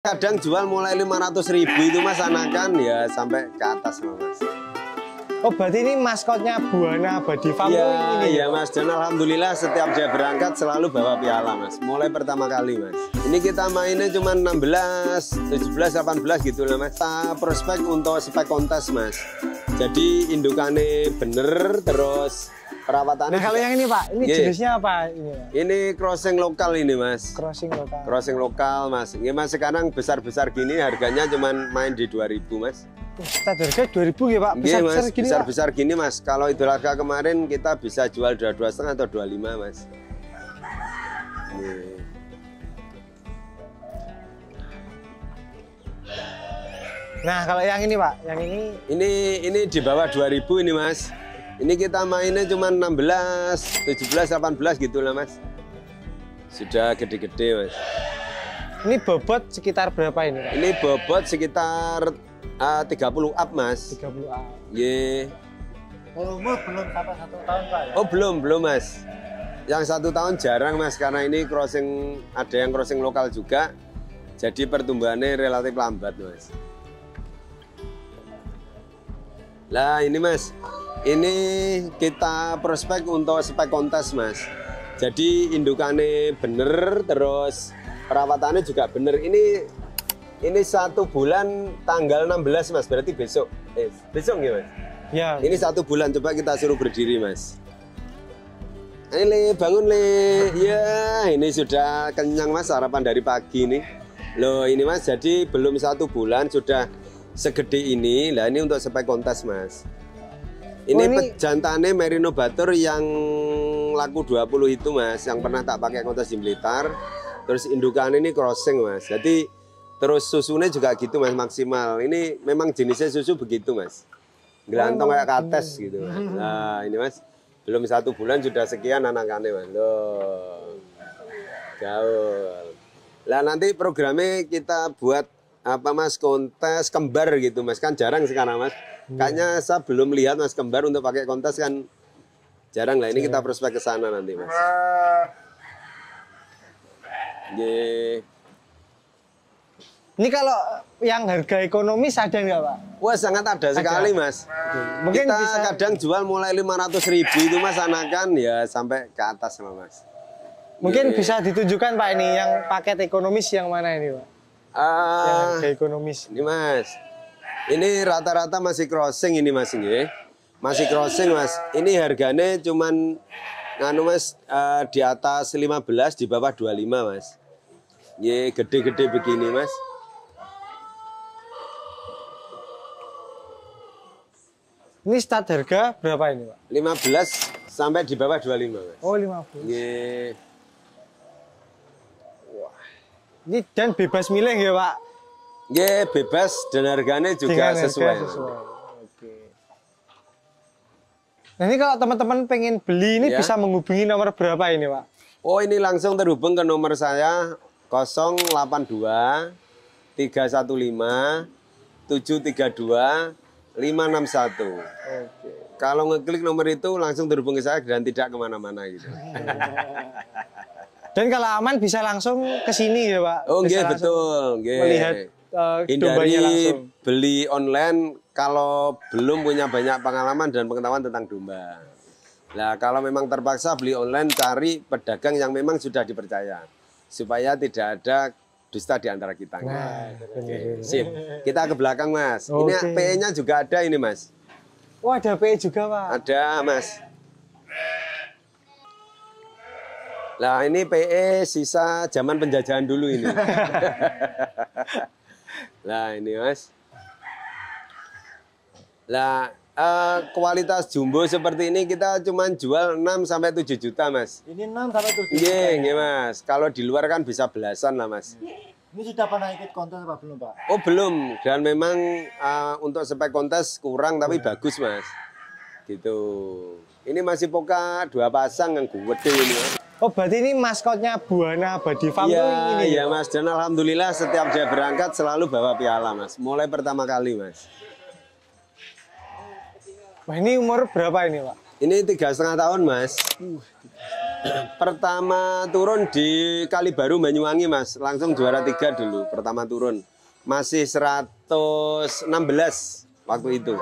Kadang jual mulai 500.000 itu mas, anakan ya sampai ke atas loh mas. Oh berarti ini maskotnya Buana Abadi Farm ini? Iya mas, dan alhamdulillah setiap dia berangkat selalu bawa piala mas. Mulai pertama kali mas. Ini kita mainnya cuma 16, 17, 18 gitu lah mas. Kita prospek untuk spek kontes mas. Jadi indukannya bener, terus perawatannya. Nah kalau yang ini pak, ini jenisnya apa ini? Ini crossing lokal ini mas. Crossing lokal. Crossing lokal mas. Ini mas sekarang besar-besar gini harganya cuma main di 2.000 mas. Start harga 2.000 ya pak? Besar-besar gini, besar-besar gini mas. Kalau Idul Adha kemarin kita bisa jual 22,5 atau 25 mas. Nih. Nah kalau yang ini pak, yang ini di bawah 2.000 ini mas. Ini kita mainnya cuma 16, 17, 18 gitu lah mas. Sudah gede-gede mas. Ini bobot sekitar berapa ini pak? Ini bobot sekitar 30 up mas. 30 up. Ye. Kalau umur belum sampai 1 tahun pak ya? Oh belum mas. Yang 1 tahun jarang mas, karena ini crossing, ada yang crossing lokal juga. Jadi pertumbuhannya relatif lambat mas. Lah ini mas, ini kita prospek untuk spek kontes mas. Jadi indukannya bener, terus perawatannya juga bener. Ini 1 bulan tanggal 16 mas, berarti besok. Besok ya mas? Ya. Ini 1 bulan, coba kita suruh berdiri mas. Ini Le, bangun Le. Ya ini sudah kenyang mas, sarapan dari pagi nih. Loh ini mas, jadi belum 1 bulan sudah segede ini. Lah ini untuk spek kontes mas. Ini pejantannya Merino Batur yang laku 20 itu mas, yang pernah tak pakai kontes di Blitar. Terus indukan ini crossing mas, jadi terus susunya juga gitu mas, maksimal. Ini memang jenisnya susu begitu mas, gelantong kayak kates gitu mas. Nah ini mas, belum 1 bulan sudah sekian anakannya mas. Loh, gaul. Lah nanti programnya kita buat apa mas, kontes kembar gitu mas, kan jarang sekarang mas. Kayaknya saya belum lihat mas kembar untuk pakai kontes kan jarang lah. Ini kita prospek ke sana nanti mas. Ye. Ini kalau yang harga ekonomis ada nggak pak? Wah sangat ada sekali mas. Mungkin kita bisa kadang jual mulai 500.000 itu mas, anakan ya sampai ke atas lah mas. Mungkin bisa ditunjukkan pak ini yang paket ekonomis yang mana ini pak? Yang harga ekonomis. Ini mas, ini rata-rata masih crossing ini mas, ini masih crossing mas. Ini harganya cuman nganu mas, di atas 15, di bawah 25 mas. Ye gede-gede begini mas. Ini start harga berapa ini pak? 15 sampai di bawah 25 mas. Oh 15. Ye. Wah. Ini dan bebas milih ya pak? Ye bebas dan harganya juga sesuai. Oke. Nah ini kalau teman-teman pengen beli ini bisa menghubungi nomor berapa ini pak? Oh ini langsung terhubung ke nomor saya 082 315 732 561. Oke. Kalau ngeklik nomor itu langsung terhubung ke saya dan tidak kemana-mana gitu. Dan kalau aman bisa langsung ke sini ya pak? Oh iya betul. Melihat hindari langsung. Beli online kalau belum punya banyak pengalaman dan pengetahuan tentang domba. Nah kalau memang terpaksa beli online, cari pedagang yang memang sudah dipercaya supaya tidak ada dusta di antara kita. Nah, oke, sip. Kita ke belakang mas. Ini PE-nya juga ada ini mas. Oh ada PE juga pak? Ada mas. Nah ini PE sisa zaman penjajahan dulu ini. Nah ini mas. Nah kualitas jumbo seperti ini kita cuma jual 6-7 juta mas. Ini 6-7 juta? Iya mas. Kalau di luar kan bisa belasan lah mas. Ini sudah pernah ikut kontes apa belum pak? Oh belum. Dan memang untuk spek kontes kurang tapi bagus mas. Gitu. Ini masih poka 2 pasang yang gede ini mas. Oh berarti ini maskotnya Buana Abadi Farm ini? Iya mas, dan alhamdulillah setiap dia berangkat selalu bawa piala mas. Mulai pertama kali mas. Wah ini umur berapa ini pak? Ini 3,5 tahun mas. Pertama turun di Kalibaru Banyuwangi Mas, langsung juara 3 dulu pertama turun. Masih 116 waktu itu.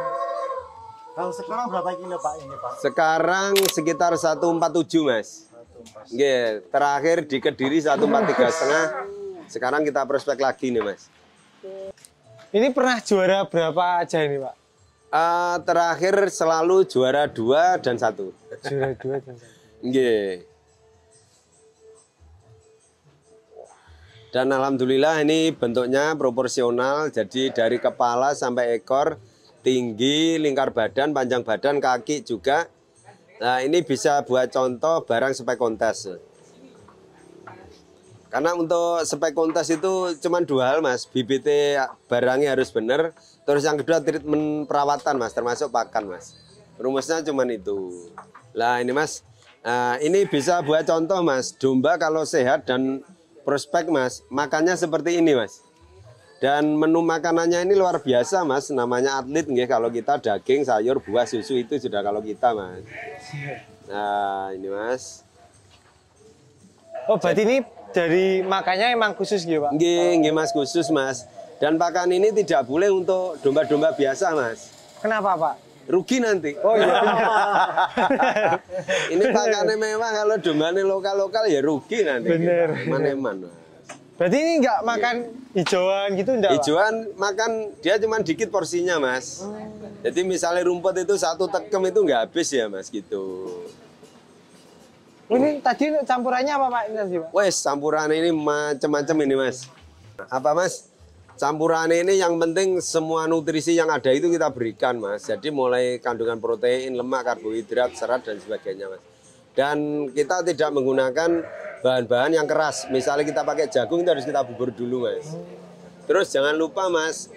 Kalau sekarang berapa kilo Pak ini Pak? Sekarang sekitar 147 Mas. Nggih, terakhir di Kediri 143,5. Sekarang kita prospek lagi nih Mas. Ini pernah juara berapa aja ini Pak? Terakhir selalu juara 2 dan 1. Juara 2 dan 1. Nggih. Dan alhamdulillah ini bentuknya proporsional, jadi dari kepala sampai ekor, tinggi, lingkar badan, panjang badan, kaki juga. Nah ini bisa buat contoh barang spek kontes. Karena untuk spek kontes itu cuma 2 hal Mas, bibit barangnya harus benar, terus yang kedua treatment perawatan Mas, termasuk pakan Mas. Rumusnya cuma itu. Lah ini Mas, ini bisa buat contoh Mas, domba kalau sehat dan prospek Mas, makannya seperti ini Mas. Dan menu makanannya ini luar biasa Mas, namanya atlet nggih, kalau kita daging, sayur, buah, susu itu sudah kalau kita Mas. Nah, ini Mas. Oh, berarti ini dari makannya emang khusus gitu Pak? Nggih Mas, khusus Mas. Dan pakan ini tidak boleh untuk domba-domba biasa Mas. Kenapa Pak? Rugi nanti. Oh iya. Ini pakannya memang kalau dombanya lokal-lokal ya rugi nanti. Bener. Mana-mana. Berarti ini nggak makan hijauan gitu enggak? Hijauan makan dia cuma dikit porsinya Mas. Jadi misalnya rumput itu 1 tekem itu nggak habis ya Mas gitu. Ini tadi campurannya apa Pak? Ini tadi Pak? Wes campuran ini macam-macam ini Mas. Apa Mas? Campuran ini yang penting semua nutrisi yang ada itu kita berikan Mas. Jadi mulai kandungan protein, lemak, karbohidrat, serat dan sebagainya Mas. Dan kita tidak menggunakan bahan-bahan yang keras. Misalnya kita pakai jagung itu harus kita bubur dulu Mas. Terus jangan lupa Mas,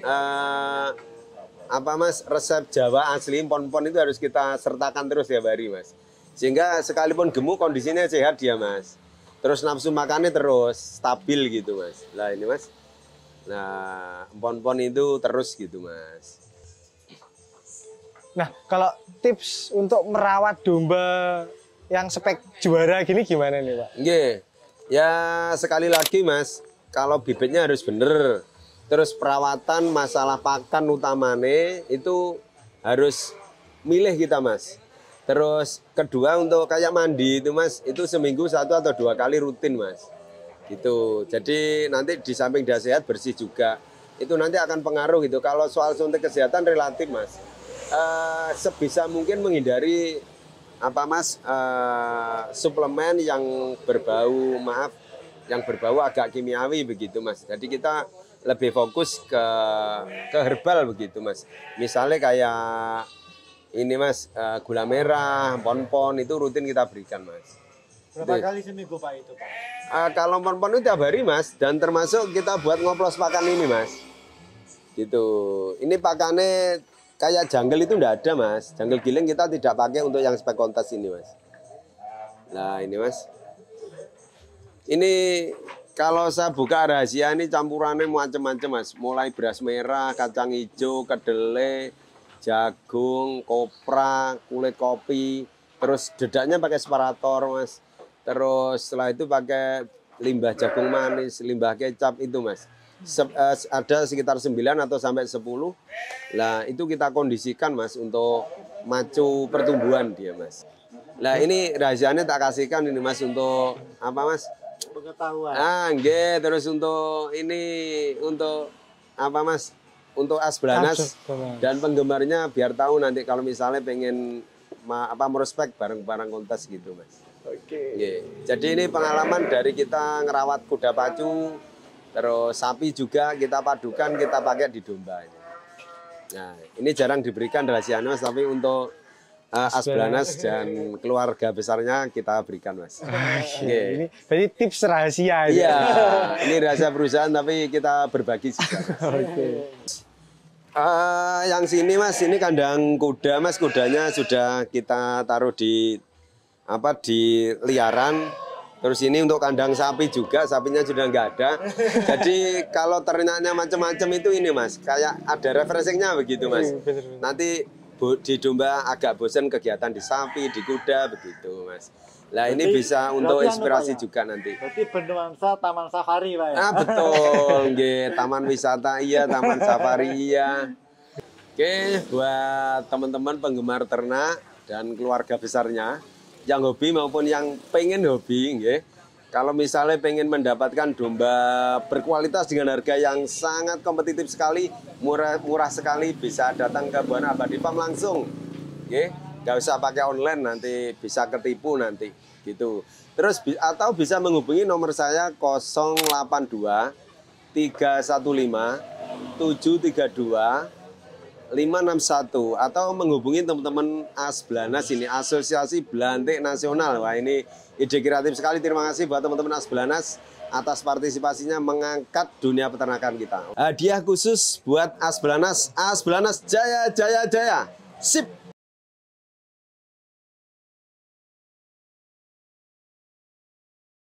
resep Jawa asli pon-pon itu harus kita sertakan terus ya hari Mas. Sehingga sekalipun gemuk kondisinya sehat dia Mas. Terus nafsu makannya terus stabil gitu Mas. Lah ini Mas. Nah, pon-pon itu terus gitu Mas. Nah, kalau tips untuk merawat domba yang spek juara gini gimana nih Pak? Nggih. Ya sekali lagi Mas, kalau bibitnya harus bener. Terus perawatan masalah pakan utamanya itu harus milih kita Mas. Terus kedua untuk kayak mandi itu Mas, itu seminggu 1 atau 2 kali rutin Mas. Gitu. Jadi nanti di samping dia sehat bersih juga. Itu nanti akan pengaruh gitu. Kalau soal suntik kesehatan relatif Mas. Sebisa mungkin menghindari apa Mas suplemen yang berbau yang berbau agak kimiawi begitu Mas. Jadi kita lebih fokus ke herbal begitu Mas. Misalnya kayak ini Mas gula merah, pon-pon itu rutin kita berikan Mas. Berapa kali seminggu Pak itu Pak? Kalau pon-pon itu tiap hari Mas, dan termasuk kita buat ngoplos pakan ini Mas. Gitu. Ini pakannya kayak jungle itu enggak ada Mas. Jungle giling kita tidak pakai untuk yang spek kontes ini Mas. Nah ini Mas. Ini kalau saya buka rahasia ini campurannya macam-macam Mas. Mulai beras merah, kacang hijau, kedelai, jagung, kopra, kulit kopi. Terus dedaknya pakai separator Mas. Terus setelah itu pakai limbah jagung manis, limbah kecap itu Mas. Ada sekitar 9 atau sampai 10. Nah itu kita kondisikan Mas untuk macu pertumbuhan dia Mas. Nah ini rahasianya tak kasihkan ini Mas untuk apa Mas? Pengetahuan. Nggih, terus untuk ini untuk apa Mas? Untuk Asbranas dan penggemarnya biar tahu nanti kalau misalnya pengen merospek barang-barang kontes gitu Mas. Oke. Jadi ini pengalaman dari kita ngerawat kuda pacu, terus sapi juga kita padukan, kita pakai di domba. Nah, ini jarang diberikan rahasianya Mas, tapi untuk Asbranas dan keluarga besarnya kita berikan Mas. Ini berarti tips rahasia. Iya, ini rahasia perusahaan tapi kita berbagi juga. Oke. Yang sini Mas, ini kandang kuda Mas, kudanya sudah kita taruh di liaran. Terus ini untuk kandang sapi juga, sapinya sudah nggak ada. Jadi kalau ternaknya macam-macam itu ini Mas, kayak ada refreshingnya begitu Mas. Nanti di domba agak bosan kegiatan di sapi, di kuda begitu Mas. Nah ini bisa untuk inspirasi juga nanti. Berarti Bennuansa Taman Safari Pak ya? Ah betul, nggih, taman wisata iya, taman safari iya. Oke, buat teman-teman penggemar ternak dan keluarga besarnya, yang hobi maupun yang pengen hobi, nggih. Kalau misalnya pengen mendapatkan domba berkualitas dengan harga yang sangat kompetitif sekali, murah sekali, bisa datang ke Buana Abadi Farm langsung, nggih. Nggak usah pakai online, nanti bisa ketipu nanti gitu. Terus atau bisa menghubungi nomor saya 082 315 732 561 atau menghubungi teman-teman Asblanas ini, Asosiasi Belantik Nasional. Wah ini ide kreatif sekali. Terima kasih buat teman-teman Asblanas atas partisipasinya mengangkat dunia peternakan kita. Hadiah khusus buat Asblanas, Asblanas Jaya Jaya Jaya. Sip.